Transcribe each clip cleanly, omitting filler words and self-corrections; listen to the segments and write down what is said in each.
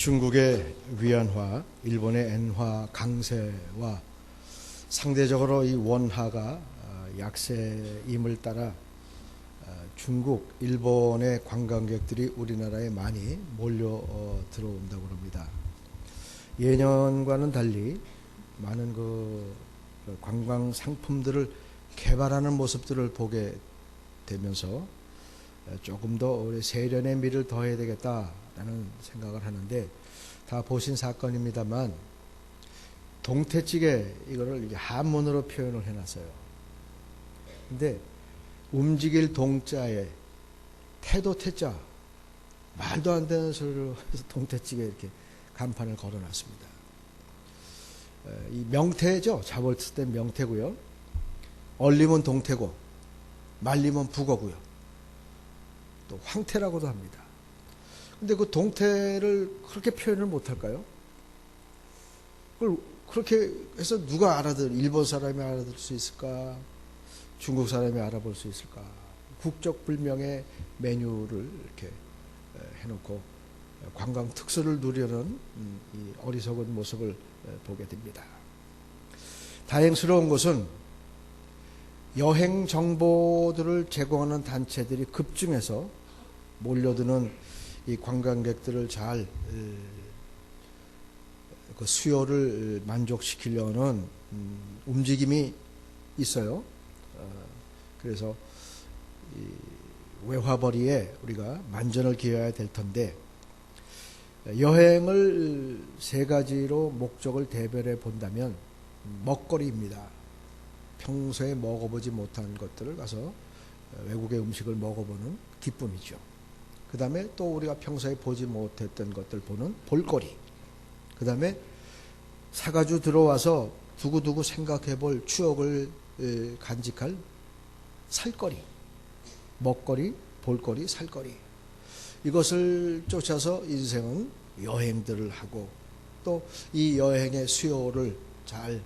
중국의 위안화, 일본의 엔화 강세와 상대적으로 이 원화가 약세임을 따라 중국, 일본의 관광객들이 우리나라에 많이 몰려 들어온다고 합니다. 예년과는 달리 많은 관광 상품들을 개발하는 모습들을 보게 되면서 조금 더 우리 세련의 미를 더해야 되겠다라는 생각을 하는데, 다 보신 사건입니다만 동태찌개 이거를 한문으로 표현을 해놨어요. 근데 움직일 동자에 태도 태자, 말도 안 되는 소리로 해서 동태찌개 이렇게 간판을 걸어놨습니다. 이 명태죠. 자벌트 때 명태고요. 얼리면 동태고 말리면 북어고요. 또 황태라고도 합니다. 근데 그 동태를 그렇게 표현을 못할까요? 그걸 그렇게 해서 누가 일본 사람이 알아들을 수 있을까? 중국 사람이 알아볼 수 있을까? 국적불명의 메뉴를 이렇게 해놓고 관광 특수를 누리는 이 어리석은 모습을 보게 됩니다. 다행스러운 것은 여행 정보들을 제공하는 단체들이 급증해서 몰려드는 이 관광객들을 잘 그 수요를 만족시키려는 움직임이 있어요. 그래서 이 외화벌이에 우리가 만전을 기해야 될 텐데, 여행을 세 가지로 목적을 대별해 본다면 먹거리입니다. 평소에 먹어보지 못한 것들을 가서 외국의 음식을 먹어보는 기쁨이죠. 그 다음에 또 우리가 평소에 보지 못했던 것들 보는 볼거리. 그 다음에 사가지고 들어와서 두고두고 생각해 볼 추억을 간직할 살거리. 먹거리, 볼거리, 살거리. 이것을 쫓아서 인생은 여행들을 하고, 또 이 여행의 수요를 잘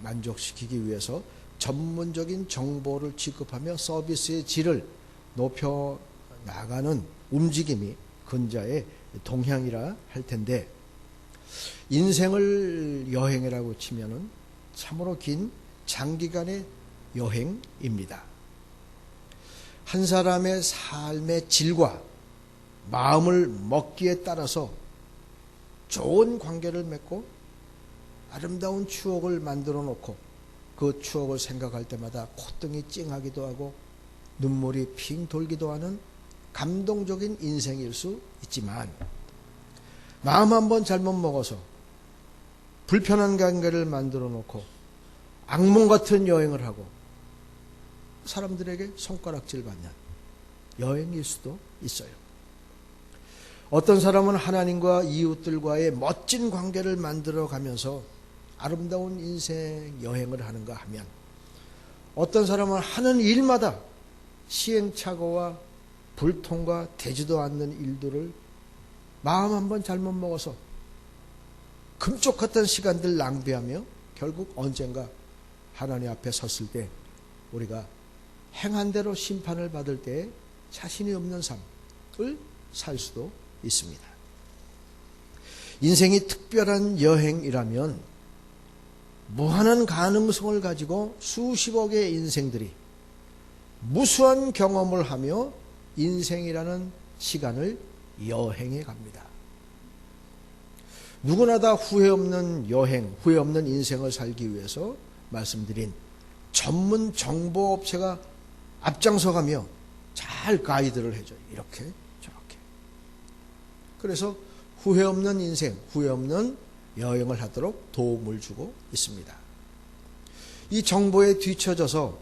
만족시키기 위해서 전문적인 정보를 취급하며 서비스의 질을 높여 나가는 움직임이 근자의 동향이라 할 텐데, 인생을 여행이라고 치면은 참으로 긴 장기간의 여행입니다. 한 사람의 삶의 질과 마음을 먹기에 따라서 좋은 관계를 맺고 아름다운 추억을 만들어 놓고, 그 추억을 생각할 때마다 콧등이 찡하기도 하고 눈물이 핑 돌기도 하는 감동적인 인생일 수 있지만, 마음 한번 잘못 먹어서 불편한 관계를 만들어 놓고 악몽 같은 여행을 하고 사람들에게 손가락질 받는 여행일 수도 있어요. 어떤 사람은 하나님과 이웃들과의 멋진 관계를 만들어 가면서 아름다운 인생 여행을 하는가 하면, 어떤 사람은 하는 일마다 시행착오와 불통과 되지도 않는 일들을 마음 한번 잘못 먹어서 금쪽 같은 시간들 낭비하며 결국 언젠가 하나님 앞에 섰을 때 우리가 행한 대로 심판을 받을 때 자신이 없는 삶을 살 수도 있습니다. 인생이 특별한 여행이라면 무한한 가능성을 가지고 수십억의 인생들이 무수한 경험을 하며 인생이라는 시간을 여행해 갑니다. 누구나 다 후회 없는 여행, 후회 없는 인생을 살기 위해서 말씀드린 전문 정보업체가 앞장서가며 잘 가이드를 해줘요. 이렇게 저렇게. 그래서 후회 없는 인생, 후회 없는 여행을 하도록 도움을 주고 있습니다. 이 정보에 뒤처져서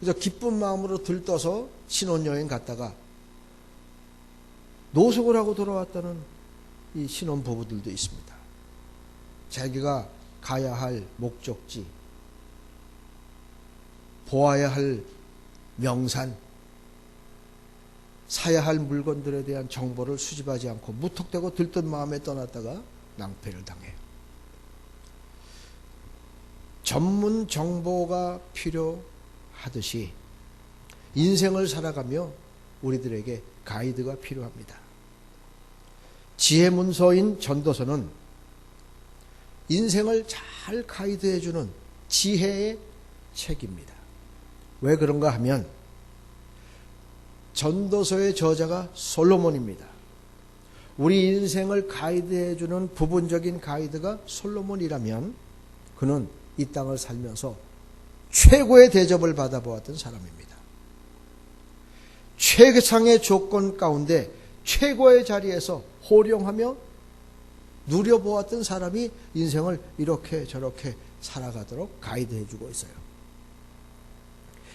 그래서 기쁜 마음으로 들떠서 신혼여행 갔다가 노숙을 하고 돌아왔다는 이 신혼부부들도 있습니다. 자기가 가야 할 목적지, 보아야 할 명산, 사야 할 물건들에 대한 정보를 수집하지 않고 무턱대고 들뜬 마음에 떠났다가 낭패를 당해요. 전문 정보가 필요하듯이 인생을 살아가며 우리들에게 가이드가 필요합니다. 지혜 문서인 전도서는 인생을 잘 가이드해주는 지혜의 책입니다. 왜 그런가 하면 전도서의 저자가 솔로몬입니다. 우리 인생을 가이드해주는 부분적인 가이드가 솔로몬이라면 그는 이 땅을 살면서 최고의 대접을 받아보았던 사람입니다. 최상의 조건 가운데 최고의 자리에서 호령하며 누려보았던 사람이 인생을 이렇게 저렇게 살아가도록 가이드해주고 있어요.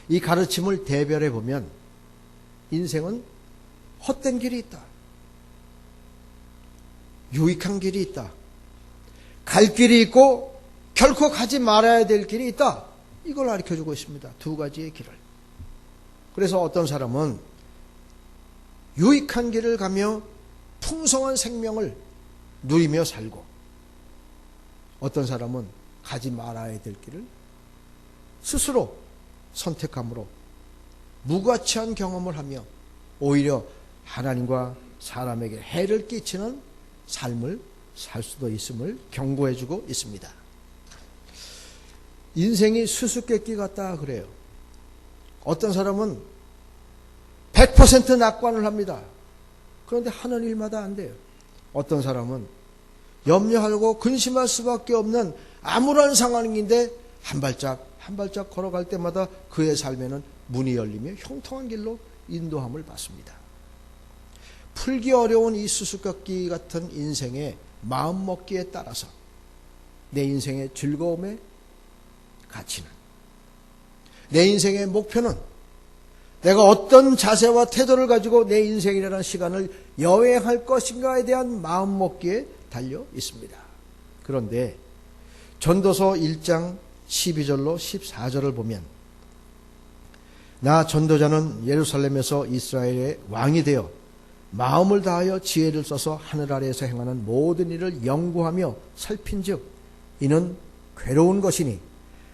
이 가르침을 대별해 보면 인생은 헛된 길이 있다. 유익한 길이 있다. 갈 길이 있고 결코 가지 말아야 될 길이 있다. 이걸 가르쳐주고 있습니다. 두 가지의 길을. 그래서 어떤 사람은 유익한 길을 가며 풍성한 생명을 누리며 살고, 어떤 사람은 가지 말아야 될 길을 스스로 선택함으로 무가치한 경험을 하며 오히려 하나님과 사람에게 해를 끼치는 삶을 살 수도 있음을 경고해주고 있습니다. 인생이 수수께끼 같다 그래요. 어떤 사람은 100% 낙관을 합니다. 그런데 하는 일마다 안 돼요. 어떤 사람은 염려하고 근심할 수밖에 없는 암울한 상황인데 한 발짝 걸어갈 때마다 그의 삶에는 문이 열리며 형통한 길로 인도함을 받습니다. 풀기 어려운 이 수수께끼 같은 인생의 마음먹기에 따라서 내 인생의 즐거움의 가치는, 내 인생의 목표는 내가 어떤 자세와 태도를 가지고 내 인생이라는 시간을 여행할 것인가에 대한 마음먹기에 달려 있습니다. 그런데 전도서 1장 12절로 14절을 보면, 나 전도자는 예루살렘에서 이스라엘의 왕이 되어 마음을 다하여 지혜를 써서 하늘 아래에서 행하는 모든 일을 연구하며 살핀즉 이는 괴로운 것이니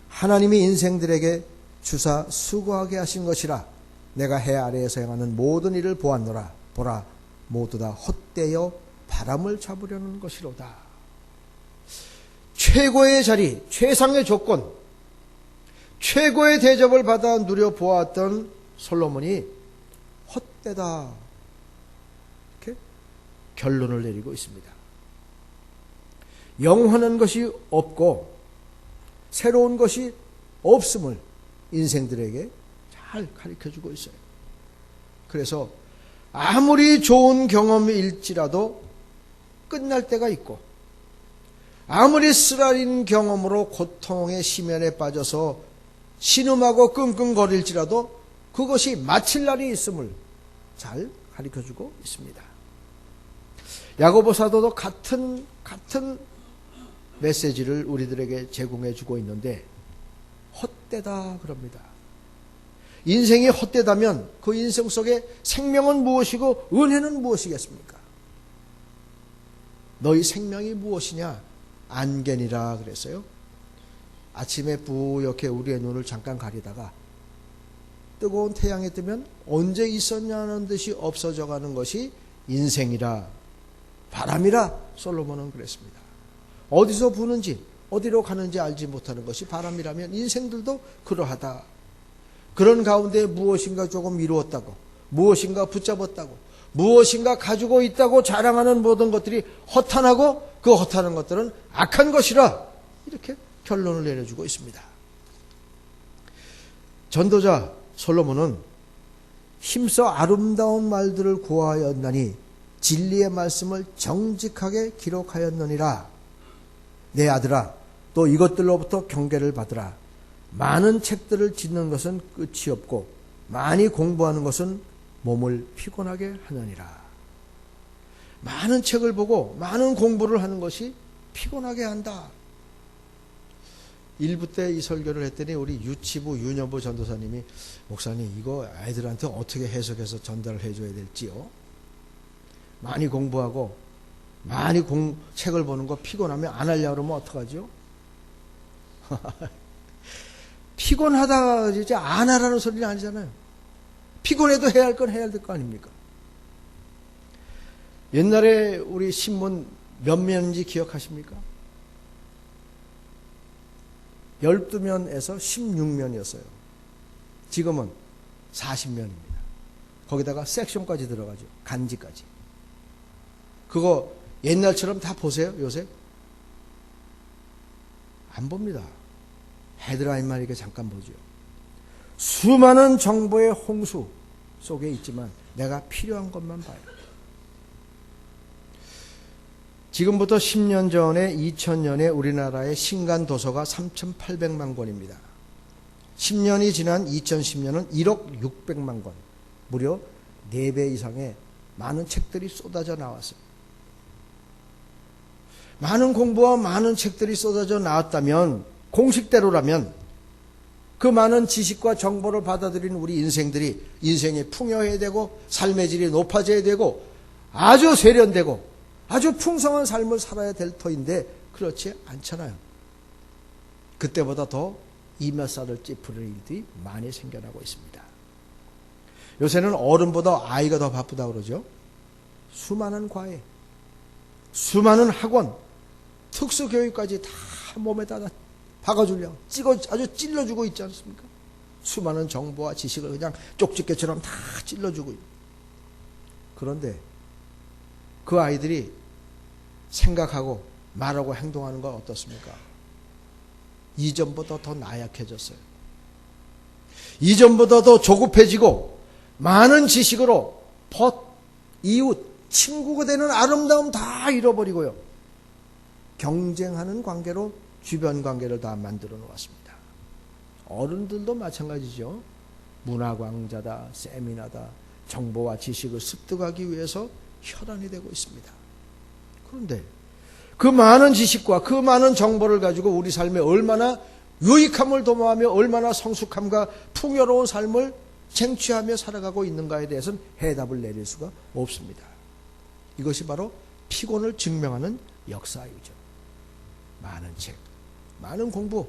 하나님이 인생들에게 주사 수고하게 하신 것이라. 내가 해 아래에서 행하는 모든 일을 보았노라. 보라, 모두 다 헛되어 바람을 잡으려는 것이로다. 최고의 자리, 최상의 조건, 최고의 대접을 받아 누려보았던 솔로몬이 헛되다, 이렇게 결론을 내리고 있습니다. 영원한 것이 없고 새로운 것이 없음을 인생들에게 잘 가르쳐주고 있어요. 그래서 아무리 좋은 경험일지라도 끝날 때가 있고, 아무리 쓰라린 경험으로 고통의 심연에 빠져서 신음하고 끙끙거릴지라도 그것이 마칠 날이 있음을 잘 가르쳐주고 있습니다. 야고보 사도도 같은 메시지를 우리들에게 제공해주고 있는데, 헛되다 그럽니다. 인생이 헛되다면 그 인생 속에 생명은 무엇이고 은혜는 무엇이겠습니까? 너희 생명이 무엇이냐? 안견이라 그랬어요. 아침에 뿌옇게 우리의 눈을 잠깐 가리다가 뜨거운 태양이 뜨면 언제 있었냐는 듯이 없어져 가는 것이 인생이라, 바람이라 솔로몬은 그랬습니다. 어디서 부는지 어디로 가는지 알지 못하는 것이 바람이라면 인생들도 그러하다. 그런 가운데 무엇인가 조금 이루었다고, 무엇인가 붙잡았다고, 무엇인가 가지고 있다고 자랑하는 모든 것들이 허탄하고 그 허탄한 것들은 악한 것이라, 이렇게 결론을 내려주고 있습니다. 전도자 솔로몬은 힘써 아름다운 말들을 고하였나니 진리의 말씀을 정직하게 기록하였느니라. 내 아들아, 또 이것들로부터 경계를 받으라. 많은 책들을 짓는 것은 끝이 없고 많이 공부하는 것은 몸을 피곤하게 하느니라. 많은 책을 보고 많은 공부를 하는 것이 피곤하게 한다. 일부 때 이 설교를 했더니 우리 유치부 윤여부 전도사님이, 목사님 이거 아이들한테 어떻게 해석해서 전달을 해줘야 될지요? 많이 공부하고 많이 책을 보는 거 피곤하면 안 하려고 그러면 어떡하죠? 피곤하다 이제 안 하라는 소리는 아니잖아요. 피곤해도 해야 할 건 해야 될 거 아닙니까? 옛날에 우리 신문 몇 면인지 기억하십니까? 12면에서 16면이었어요. 지금은 40면입니다. 거기다가 섹션까지 들어가죠. 간지까지. 그거 옛날처럼 다 보세요, 요새? 안 봅니다. 헤드라인만 이렇게 잠깐 보죠. 수많은 정보의 홍수 속에 있지만 내가 필요한 것만 봐요. 지금부터 10년 전에 2000년에 우리나라의 신간 도서가 3,800만 권입니다. 10년이 지난 2010년은 1억 600만 권. 무려 4배 이상의 많은 책들이 쏟아져 나왔어요. 많은 공부와 많은 책들이 쏟아져 나왔다면, 공식대로라면 그 많은 지식과 정보를 받아들인 우리 인생이 풍요해야 되고 삶의 질이 높아져야 되고 아주 세련되고 아주 풍성한 삶을 살아야 될 터인데 그렇지 않잖아요. 그때보다 더 이몇 살을 찌푸릴 일들이 많이 생겨나고 있습니다. 요새는 어른보다 아이가 더 바쁘다고 그러죠. 수많은 과외, 수많은 학원, 특수교육까지 다 몸에다 박아주려고 아주 찔러주고 있지 않습니까? 수많은 정보와 지식을 그냥 쪽집게처럼 다 찔러주고 있는. 그런데 그 아이들이 생각하고 말하고 행동하는 건 어떻습니까? 이전보다 더 나약해졌어요. 이전보다 더 조급해지고 많은 지식으로 이웃, 친구가 되는 아름다움 다 잃어버리고요. 경쟁하는 관계로 주변 관계를 다 만들어 놓았습니다. 어른들도 마찬가지죠. 문화광자다, 세미나다, 정보와 지식을 습득하기 위해서 혈안이 되고 있습니다. 그런데 그 많은 지식과 그 많은 정보를 가지고 우리 삶에 얼마나 유익함을 도모하며 얼마나 성숙함과 풍요로운 삶을 쟁취하며 살아가고 있는가에 대해서는 해답을 내릴 수가 없습니다. 이것이 바로 피곤을 증명하는 역사이죠. 많은 책, 많은 공부,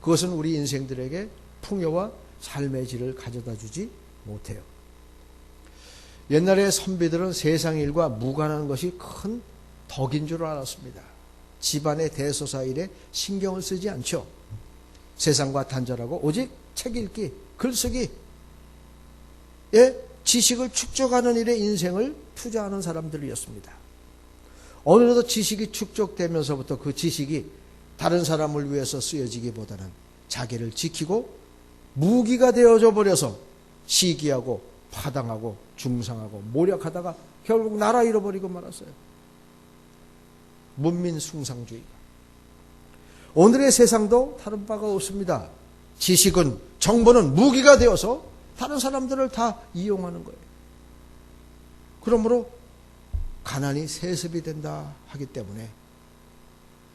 그것은 우리 인생들에게 풍요와 삶의 질을 가져다 주지 못해요. 옛날에 선비들은 세상 일과 무관한 것이 큰 덕인 줄 알았습니다. 집안의 대소사 일에 신경을 쓰지 않죠. 세상과 단절하고 오직 책 읽기, 글쓰기에 지식을 축적하는 일에 인생을 투자하는 사람들이었습니다. 어느덧 지식이 축적되면서부터 그 지식이 다른 사람을 위해서 쓰여지기보다는 자기를 지키고 무기가 되어져 버려서 시기하고 파당하고 중상하고 모략하다가 결국 나라 잃어버리고 말았어요. 문민숭상주의가. 오늘의 세상도 다른 바가 없습니다. 지식은, 정보는 무기가 되어서 다른 사람들을 다 이용하는 거예요. 그러므로 가난이 세습이 된다 하기 때문에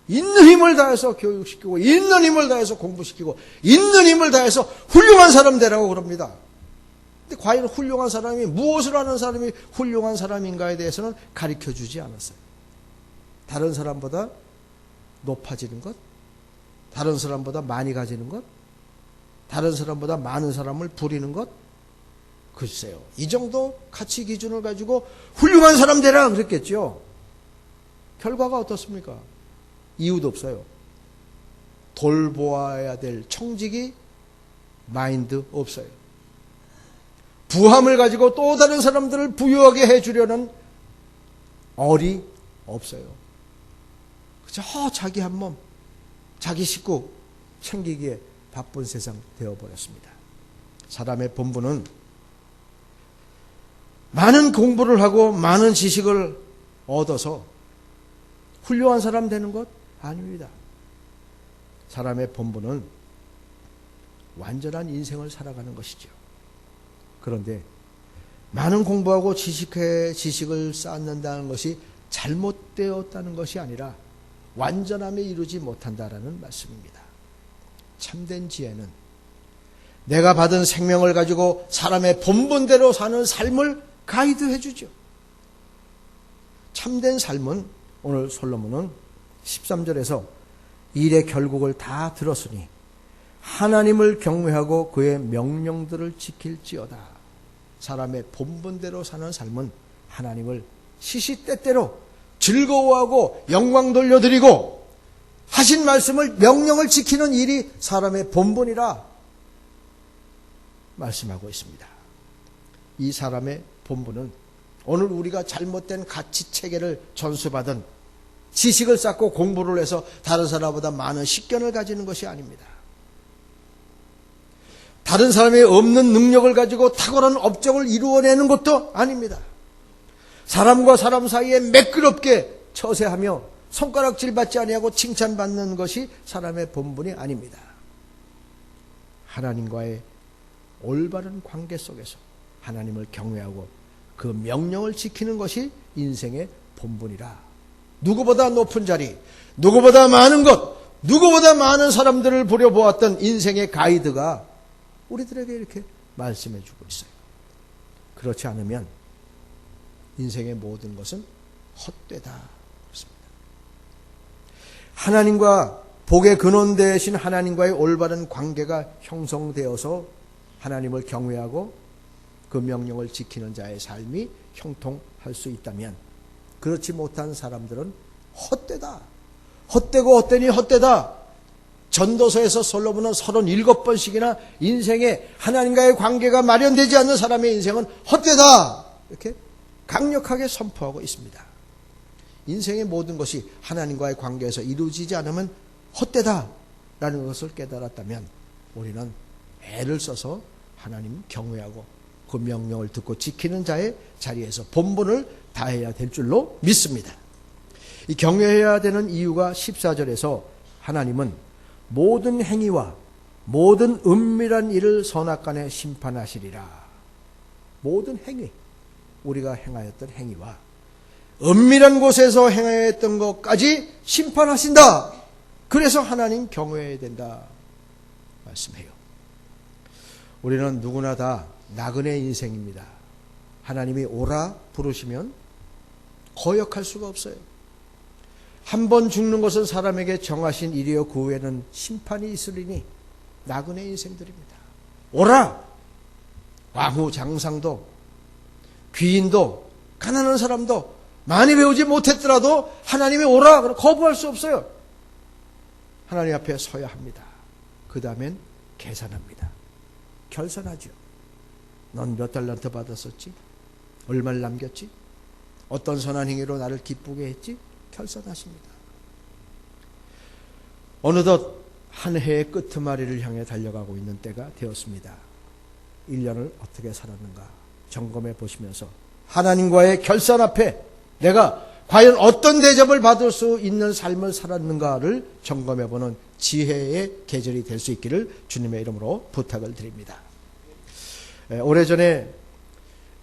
있는 힘을 다해서 교육시키고 있는 힘을 다해서 공부시키고 있는 힘을 다해서 훌륭한 사람 되라고 그럽니다. 근데 과연 훌륭한 사람이 무엇을 하는 사람이 훌륭한 사람인가에 대해서는 가르쳐주지 않았어요. 다른 사람보다 높아지는 것, 다른 사람보다 많이 가지는 것, 다른 사람보다 많은 사람을 부리는 것, 글쎄요. 이 정도 가치 기준을 가지고 훌륭한 사람 되라 그랬겠죠. 결과가 어떻습니까? 이유도 없어요. 돌보아야 될 청직이 마인드 없어요. 부함을 가지고 또 다른 사람들을 부유하게 해주려는 얼이 없어요. 그저 자기 한 몸, 자기 식구 챙기기에 바쁜 세상 되어버렸습니다. 사람의 본분은 많은 공부를 하고 많은 지식을 얻어서 훌륭한 사람 되는 것 아닙니다. 사람의 본분은 완전한 인생을 살아가는 것이죠. 그런데 많은 공부하고 지식을 쌓는다는 것이 잘못되었다는 것이 아니라 완전함에 이루지 못한다라는 말씀입니다. 참된 지혜는 내가 받은 생명을 가지고 사람의 본분대로 사는 삶을 가이드해 주죠. 참된 삶은 오늘 솔로몬은 13절에서 일의 결국을 다 들었으니 하나님을 경외하고 그의 명령들을 지킬지어다. 사람의 본분대로 사는 삶은 하나님을 시시때때로 즐거워하고 영광 돌려드리고 하신 말씀을 명령을 지키는 일이 사람의 본분이라 말씀하고 있습니다. 이 사람의 본분은 오늘 우리가 잘못된 가치 체계를 전수받은 지식을 쌓고 공부를 해서 다른 사람보다 많은 식견을 가지는 것이 아닙니다. 다른 사람이 없는 능력을 가지고 탁월한 업적을 이루어내는 것도 아닙니다. 사람과 사람 사이에 매끄럽게 처세하며 손가락질 받지 아니하고 칭찬받는 것이 사람의 본분이 아닙니다. 하나님과의 올바른 관계 속에서 하나님을 경외하고 그 명령을 지키는 것이 인생의 본분이라. 누구보다 높은 자리, 누구보다 많은 것, 누구보다 많은 사람들을 부려보았던 인생의 가이드가 우리들에게 이렇게 말씀해 주고 있어요. 그렇지 않으면 인생의 모든 것은 헛되다. 그렇습니다. 하나님과 복의 근원 되신 하나님과의 올바른 관계가 형성되어서 하나님을 경외하고 그 명령을 지키는 자의 삶이 형통할 수 있다면, 그렇지 못한 사람들은 헛되다. 헛되고 헛되니 헛되다. 전도서에서 솔로몬은 37번씩이나 인생에 하나님과의 관계가 마련되지 않는 사람의 인생은 헛되다. 이렇게 강력하게 선포하고 있습니다. 인생의 모든 것이 하나님과의 관계에서 이루어지지 않으면 헛되다라는 것을 깨달았다면 우리는 애를 써서 하나님 경외하고 그 명령을 듣고 지키는 자의 자리에서 본분을 다해야 될 줄로 믿습니다. 이 경외해야 되는 이유가 14절에서 하나님은 모든 행위와 모든 은밀한 일을 선악간에 심판하시리라. 모든 행위, 우리가 행하였던 행위와 은밀한 곳에서 행하였던 것까지 심판하신다. 그래서 하나님 경외해야 된다 말씀해요. 우리는 누구나 다 나그네 인생입니다. 하나님이 오라 부르시면 거역할 수가 없어요. 한 번 죽는 것은 사람에게 정하신 일이요 그 후에는 심판이 있으리니 나그네 인생들입니다. 오라! 왕후 장상도 귀인도 가난한 사람도 많이 배우지 못했더라도 하나님이 오라! 그럼 거부할 수 없어요. 하나님 앞에 서야 합니다. 그 다음엔 계산합니다. 결산하죠. 넌 몇 달란트 받았었지? 얼마를 남겼지? 어떤 선한 행위로 나를 기쁘게 했지? 결산하십니다. 어느덧 한 해의 끄트마리를 향해 달려가고 있는 때가 되었습니다. 1년을 어떻게 살았는가 점검해 보시면서 하나님과의 결산 앞에 내가 과연 어떤 대접을 받을 수 있는 삶을 살았는가를 점검해 보는 지혜의 계절이 될 수 있기를 주님의 이름으로 부탁을 드립니다. 오래전에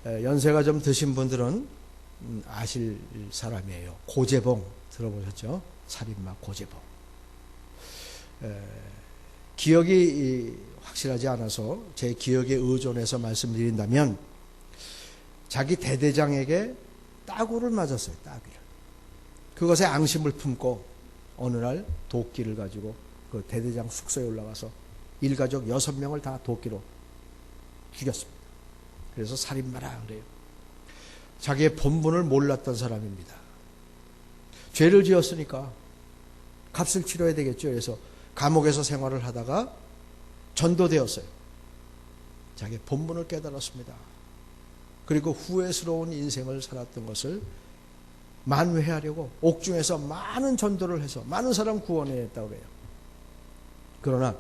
연세가 좀 드신 분들은 아실 사람이에요. 고재봉 들어보셨죠? 살인마 고재봉. 기억이 확실하지 않아서 제 기억에 의존해서 말씀드린다면 자기 대대장에게 따구를 맞았어요. 따귀를. 그것에 앙심을 품고 어느 날 도끼를 가지고 그 대대장 숙소에 올라가서 일가족 6명을 다 도끼로 죽였습니다. 그래서 살인마라 그래요. 자기의 본분을 몰랐던 사람입니다. 죄를 지었으니까 값을 치러야 되겠죠. 그래서 감옥에서 생활을 하다가 전도되었어요. 자기의 본분을 깨달았습니다. 그리고 후회스러운 인생을 살았던 것을 만회하려고 옥중에서 많은 전도를 해서 많은 사람 구원했다고 그래요. 그러나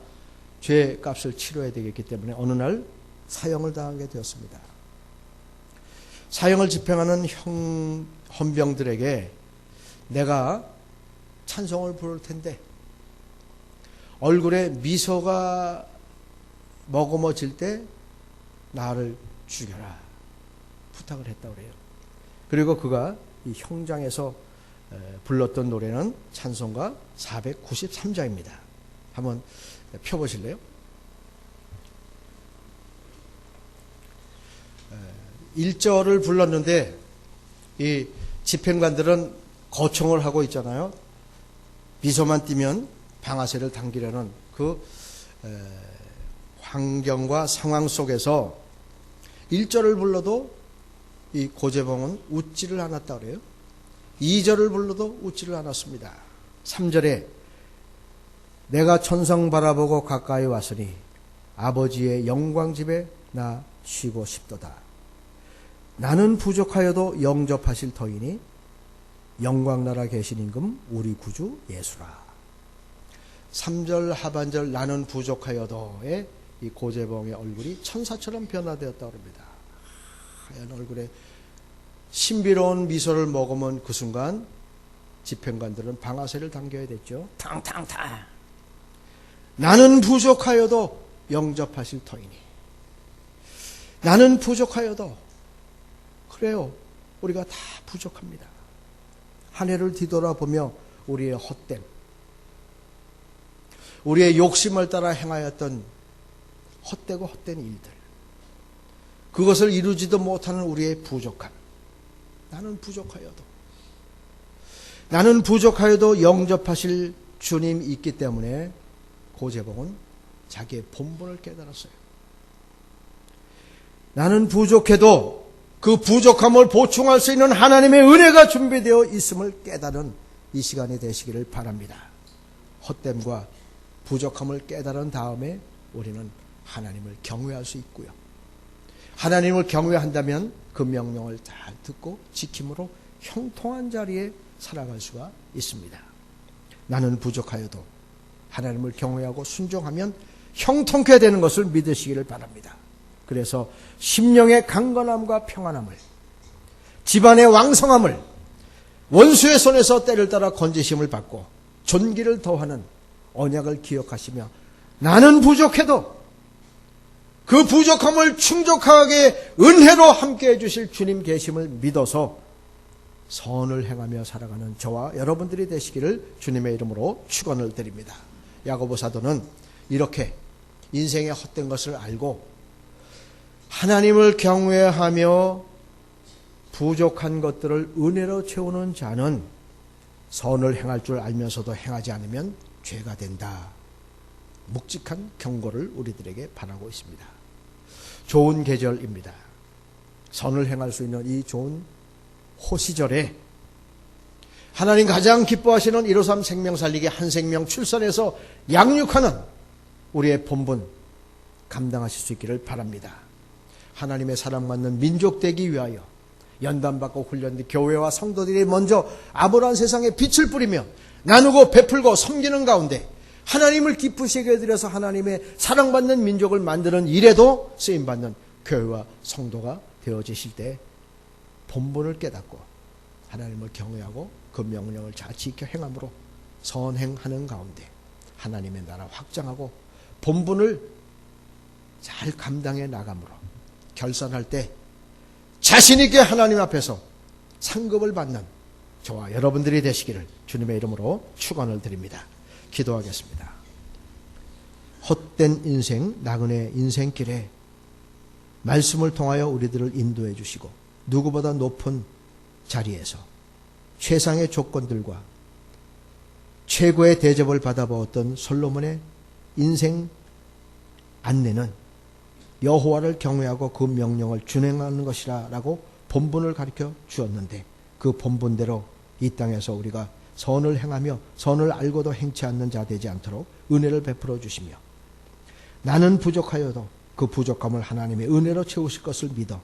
죄 값을 치러야 되겠기 때문에 어느 날 사형을 당하게 되었습니다. 사형을 집행하는 헌병들에게 내가 찬송을 부를 텐데 얼굴에 미소가 머금어질 때 나를 죽여라 부탁을 했다고 그래요. 그리고 그가 이 형장에서 불렀던 노래는 찬송가 493자입니다. 한번 펴보실래요? 1절을 불렀는데 이 집행관들은 거청을 하고 있잖아요. 미소만 띄면 방아쇠를 당기려는 그 환경과 상황 속에서 1절을 불러도 이 고재봉은 웃지를 않았다 그래요. 2절을 불러도 웃지를 않았습니다. 3절에 내가 천성 바라보고 가까이 왔으니 아버지의 영광 집에 나 쉬고 싶도다. 나는 부족하여도 영접하실 터이니 영광나라 계신 임금 우리 구주 예수라. 3절 하반절 나는 부족하여도의 이 고재봉의 얼굴이 천사처럼 변화되었다고 합니다. 하얀 얼굴에 신비로운 미소를 머금은 그 순간 집행관들은 방아쇠를 당겨야 됐죠. 탕탕탕. 나는 부족하여도 영접하실 터이니. 나는 부족하여도. 그래요. 우리가 다 부족합니다. 한 해를 뒤돌아보며 우리의 헛됨, 우리의 욕심을 따라 행하였던 헛되고 헛된 일들, 그것을 이루지도 못하는 우리의 부족함. 나는 부족하여도 영접하실 주님이 있기 때문에 고재봉은 자기의 본분을 깨달았어요. 나는 부족해도 그 부족함을 보충할 수 있는 하나님의 은혜가 준비되어 있음을 깨달은 이 시간이 되시기를 바랍니다. 헛됨과 부족함을 깨달은 다음에 우리는 하나님을 경외할 수 있고요. 하나님을 경외한다면 그 명령을 잘 듣고 지킴으로 형통한 자리에 살아갈 수가 있습니다. 나는 부족하여도 하나님을 경외하고 순종하면 형통케 되는 것을 믿으시기를 바랍니다. 그래서 심령의 강건함과 평안함을, 집안의 왕성함을, 원수의 손에서 때를 따라 건지심을 받고 존귀를 더하는 언약을 기억하시며 나는 부족해도 그 부족함을 충족하게 은혜로 함께해 주실 주님 계심을 믿어서 선을 행하며 살아가는 저와 여러분들이 되시기를 주님의 이름으로 축원을 드립니다. 야고보 사도는 이렇게 인생의 헛된 것을 알고 하나님을 경외하며 부족한 것들을 은혜로 채우는 자는 선을 행할 줄 알면서도 행하지 않으면 죄가 된다. 묵직한 경고를 우리들에게 바라고 있습니다. 좋은 계절입니다. 선을 행할 수 있는 이 좋은 호시절에 하나님 가장 기뻐하시는 153 생명 살리기 한 생명 출산해서 양육하는 우리의 본분 감당하실 수 있기를 바랍니다. 하나님의 사랑받는 민족 되기 위하여 연단받고 훈련된 교회와 성도들이 먼저 아무런 세상에 빛을 뿌리며 나누고 베풀고 섬기는 가운데 하나님을 기쁘시게 해드려서 하나님의 사랑받는 민족을 만드는 일에도 쓰임받는 교회와 성도가 되어지실 때 본분을 깨닫고 하나님을 경외하고 그 명령을 잘 지켜 행함으로 선행하는 가운데 하나님의 나라 확장하고 본분을 잘 감당해 나감으로 결산할 때 자신있게 하나님 앞에서 상급을 받는 저와 여러분들이 되시기를 주님의 이름으로 축원을 드립니다. 기도하겠습니다. 헛된 인생, 나그네 인생길에 말씀을 통하여 우리들을 인도해 주시고 누구보다 높은 자리에서 최상의 조건들과 최고의 대접을 받아보았던 솔로몬의 인생 안내는 여호와를 경외하고 그 명령을 준행하는 것이라고 본분을 가르쳐 주었는데 그 본분대로 이 땅에서 우리가 선을 행하며 선을 알고도 행치 않는 자 되지 않도록 은혜를 베풀어 주시며 나는 부족하여도 그 부족함을 하나님의 은혜로 채우실 것을 믿어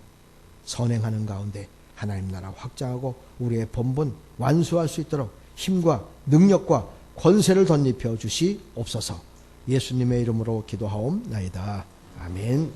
선행하는 가운데 하나님 나라 확장하고 우리의 본분 완수할 수 있도록 힘과 능력과 권세를 덧입혀 주시옵소서. 예수님의 이름으로 기도하옵나이다. 아멘.